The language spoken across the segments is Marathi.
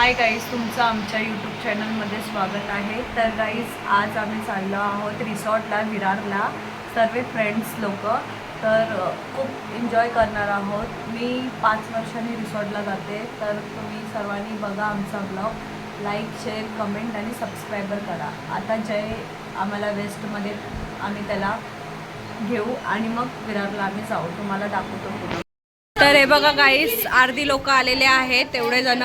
हाय गाईज, तुमचं आमच्या यूट्यूब चॅनलमध्ये स्वागत आहे. तर गाईज, आज आम्ही चाललो आहोत रिसॉर्टला, विरारला, सर्व फ्रेंड्स लोक. तर खूप एन्जॉय करणार आहोत. मी 5 वर्षांनी रिसॉर्टला जाते. तर तुम्ही सर्वांनी बघा आमचा ब्लॉग, लाईक, शेअर, कमेंट आणि सबस्क्रायबर करा. आता जय आम्हाला वेस्टमध्ये आम्ही त्याला घेऊ आणि मग विरारला आम्ही जाऊ. तुम्हाला दाखवतो पुढे. तर हे बघा गाईस, अर्धी लोक आलेले आहेत, तेवढे जण.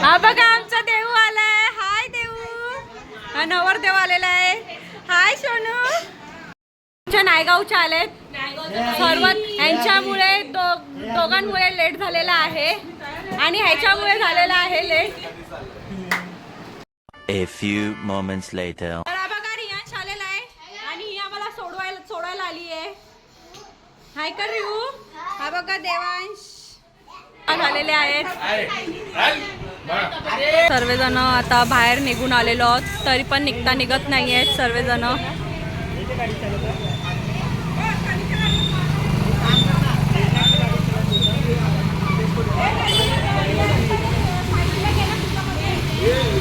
हा बघा, आमचा देऊ आलाय. हाय देऊ. हा नवरदेव आलेला आहे. हाय सोनू. नायगावचे आलेत सर्व. यांच्यामुळे दोघांमुळे लेट झालेला आहे आणि ह्याच्यामुळे झालेला आहे late. A few moments later. सोडायला आली आहे. हाय कर रिहू. हा बघा देवांश झालेले आहेत. सर्वजण आता बाहेर निघून आलेलो आहोत, तरी पण निघत नाही आहेत सर्वजण.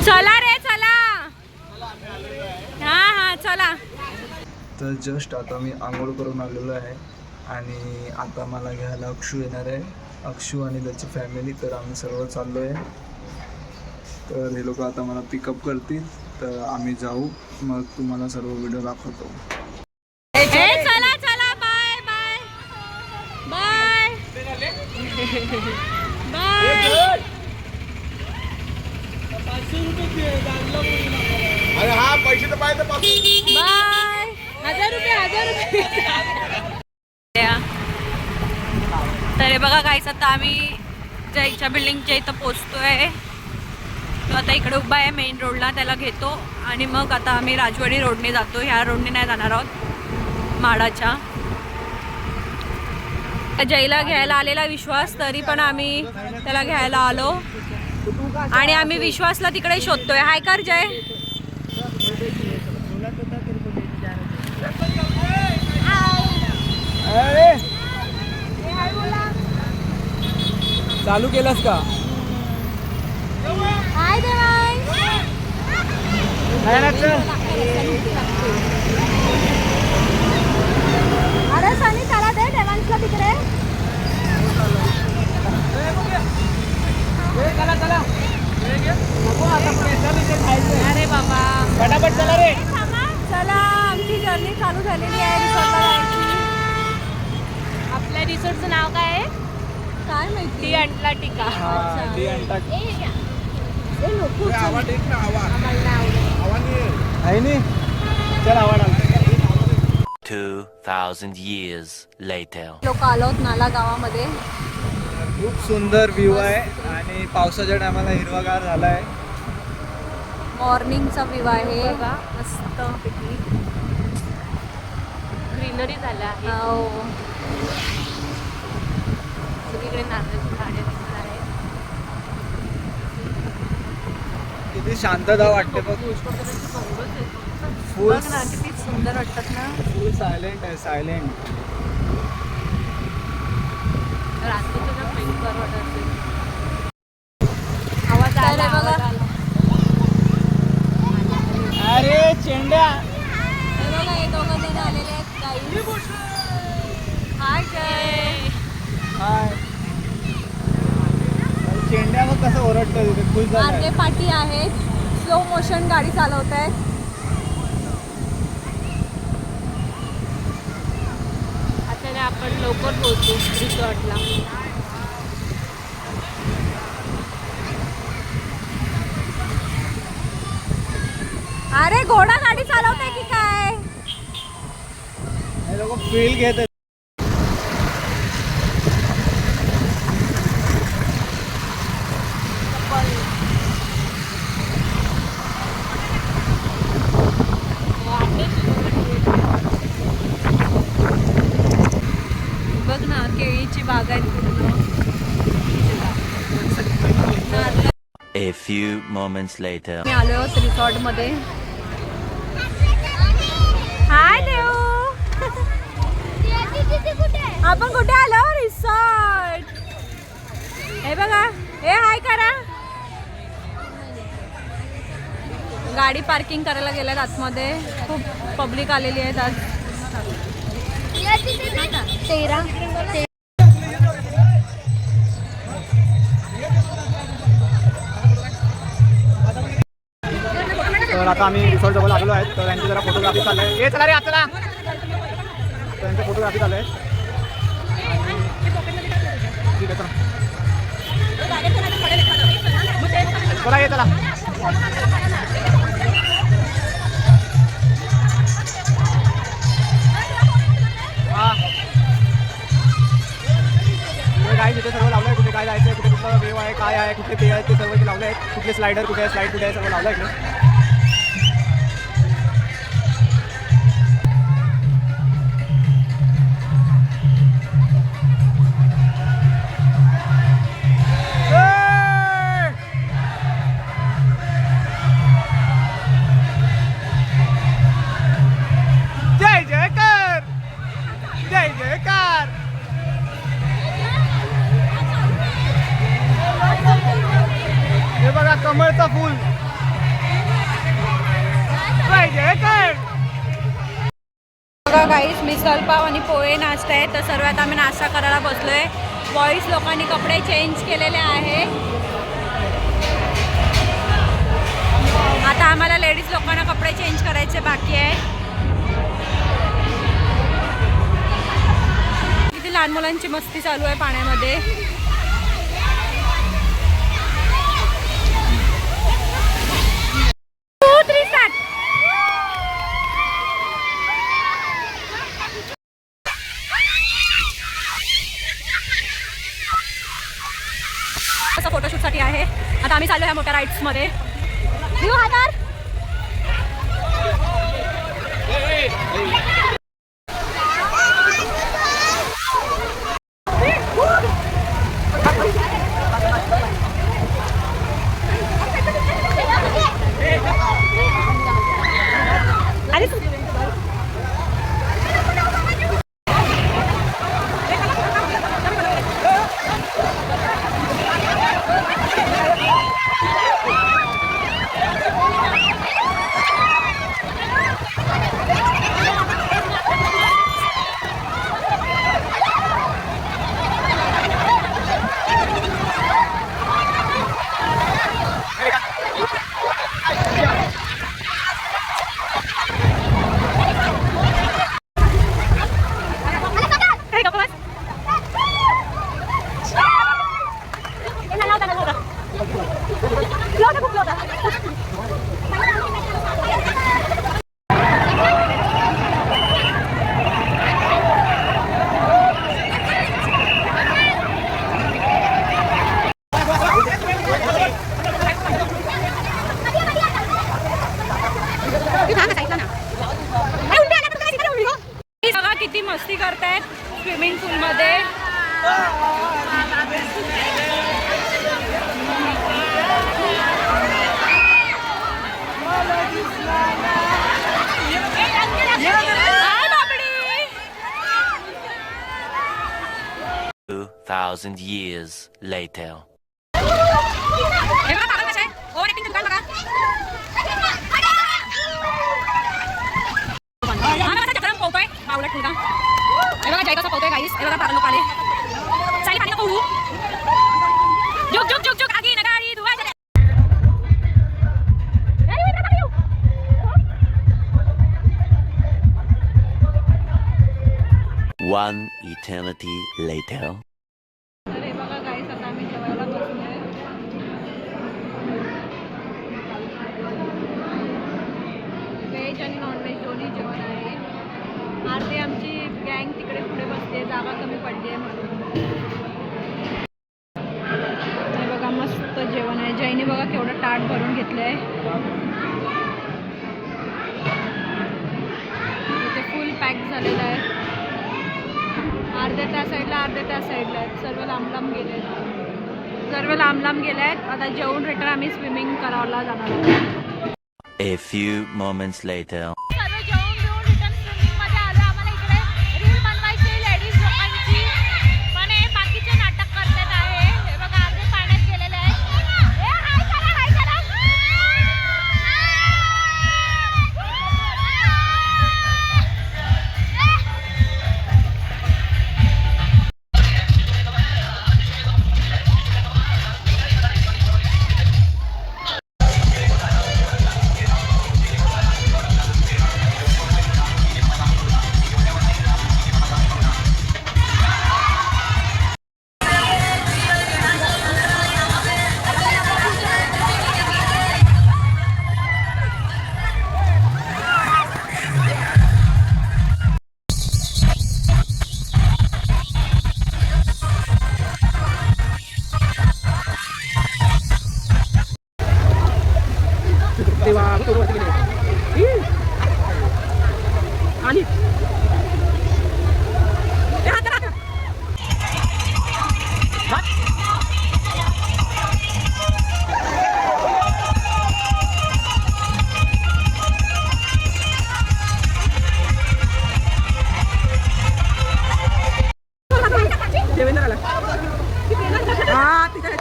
चला रे चला. हा चला. तर जस्ट आता मी आंघोळ करून आलेलो आहे आणि आता मला घ्यायला अक्षू येणार आहे. अक्षू आणि त्याची फॅमिली. तर आम्ही सर्व चाललो आहे. तर हे लोक आता मला पिकअप करतील. तर आम्ही जाऊ, मग तुम्हाला सर्व व्हिडिओ दाखवतो. चला चला. Bye bye bye bye. अरे हा पैसे तर पाहिजे बाय. 1000 रुपये. तर हे बघा गाईस, आता आम्ही जयच्या बिल्डिंगच्या इथं पोचतोय. तो आता इकडे उभा आहे मेन रोडला, त्याला घेतो आणि मग आता आम्ही राजवाडी रोडने जातो. ह्या रोडने नाही जाणार आहोत, माडाच्या. जयला घ्यायला आलेला विश्वास, तरी पण आम्ही त्याला घ्यायला आलो आणि आम्ही विश्वासला तिकडे शोधतोय. हाय कर जय. चालू केलंस का? हाय देवांश. अरे सनी चला दे देवांशला तिकडे. अरे बाबा फटाफट चला रे. चला, आमची जर्नी चालू झालेली आहे रिसॉर्टला जायची. आपल्या रिसॉर्टचं नाव काय आहे? काय माहिती. D Antarctica. आवाज एक ना आवाज. आम्हाला नाही आवडत. आवाज नाही. चल आवाज. 2000 years later. लोक आलोत नाला गावामध्ये. खूप सुंदर व्ह्यू आहे आणि पावसाच्या टायमाला हिरवागार झाला आहे. मॉर्निंगचा व्ह्यू आहे. बघा. मस्त पैकी. ग्रीनरी झालं आहे. हो. सगळीकडे नारळाची झाडे दिसत आहेत. किती शांतता वाटते बघ. फुल बघ ना किती सुंदर वाटतात ना. फुल सायलेंट आहे, सायलेंट. रात्री तुझा भयंकर वाटत असेल. आवाज आला. तर बघा. आवाज आला. अरे चेंड्या. हे बघा, हे दोघं जण आलेले आहेत गाईस. हाय जय. हाय. चेंड्या मग कसं ओरडतं तिथे. खुश झालं. मार्गे पाटी आहेत. स्लो मोशन गाडी चालवत आहेत. आता आपण लवकर पोहोचू रिसॉर्टला. अरे घोडा गाडी चालवते की काय. हे लोक फील घेत आहेत. बघ ना, केळीची बाग आहे पूर्ण. नारळ. A few moments later. मी आलो आहोत रिसॉर्टमध्ये. हाय देऊ. आपण कुठे आलो? रिसॉर्ट. हे बघा, हे हाय करा. गाडी पार्किंग करायला गेल्यात आतमध्ये. खूप पब्लिक आलेली आहेत आज. 13. तर आता आम्ही रिसॉर्ट जवळ आलेलो आहेत. तर यांची जरा फोटोग्राफी चालू आहे. ये चला रे आत चला. तर यांची फोटोग्राफी चालू आहे. ठीक आहे चला. चला ये चला. हा काय तिथे सर्व लावलं आहे. कुठे काय जायचं आहे, कुठे कुठला वेव आहे, काय आहे, कुठले पे आहेत ते सर्व इथे लावले आहेत. कुठले स्लाइडर कुठे आहे, स्लाइड कुठे आहे, सर्व लावलं आहे इकडे. जय जयकार, जय जयकार. हे बघा कमळचं फूल. जय जयकार. बघा गाईस, मिसळ पाव आणि पोहे नाश्ता आहे. तर सर्वात आम्ही नाश्ता करायला बसलोय. बॉईज लोकांनी कपडे चेंज केलेले आहे. आता आम्हाला लेडीज लोकांना कपडे चेंज करायचे बाकी आहे. किती लहान मुलांची मस्ती चालू आहे पाण्यामध्ये. असं फोटोशूटसाठी आहे. आता आम्ही चाललो ह्या मोठ्या राईड्समध्ये. व्ह्यू हातार. किती मस्ती करतायत स्विमिंग पूलमध्ये. हाय बाबडी. 2,000 years later. हे बघा पागल कशा आहे. ओव्हर ऍक्टिंग दुकान बघा. पोहतोय बावलट मुलगा. हे बघा जय कसा पोहतोय गाईस. हे बघा पागल लोक आले. साली पाणी नको होऊ. जुक जुक जुक जुक आगी नगारी धुवा जले. One eternity later. अरे बघा गाईस, आता आम्ही जेवायला बसलोय. व्हेज आणि नॉनव्हेज दोन्ही जेवण आहे. अर्धी आमची गँग तिकडे पुढे बसते, जागा कमी पडली आहे म्हणून. हे बघा मस्त जेवण आहे. जयने बघा केवढं ताट भरून घेतलं आहे. इथे फुल पॅक झालेलं आहे. अर्ध्या त्या साईडला, अर्ध्या त्या साईडला आहेत. सर्व लांब लांब गेले आहेत. सर्व लांब लांब गेले आहेत. आता जेवून रिटर्न आम्ही स्विमिंग करायला जाणार आहोत. A few moments later. सर्व जेवून रिटर्न स्विमिंग मध्ये आलो. आम्हाला इकडे रील बनवायची लेडीज लोकांची. वरती गेली. आणि देवेंद्र आला. हा ठीक आहे.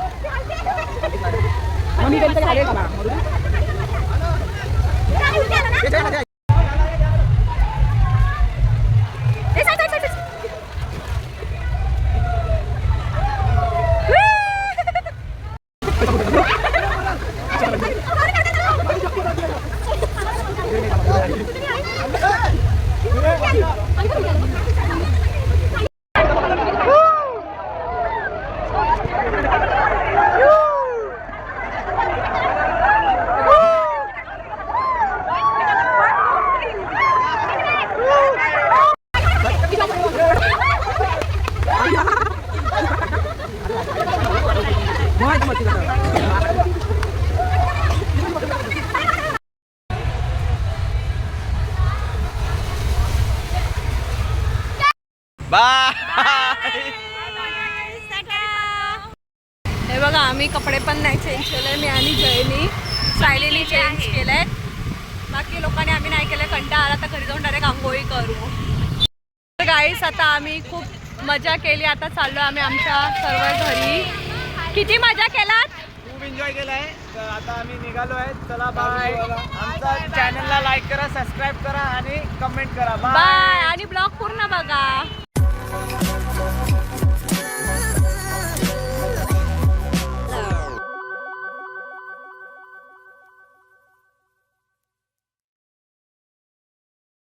मग मी त्यांचं खाली आहे का? हे बघा आम्ही कपडे पण नाही चेंज केले. मी आणि जयनी सायलीनी चेंज केले. बाकी लोकांनी आम्ही नाही केलं. कंटाळा आला तर घरी जाऊन डायरेक्ट आंघोळी करू. तर गाईस आता आम्ही खूप मजा केली. आता चाललो आम्ही आमच्या सर्व घरी. किती मजा केलात? खूप एन्जॉय केलाय. तर आता आम्ही निघालो आहे. चला बाय. आमच्या चॅनलला लाईक करा, सबस्क्राईब करा आणि कमेंट करा. बाय. आणि ब्लॉग पूर्ण बघा.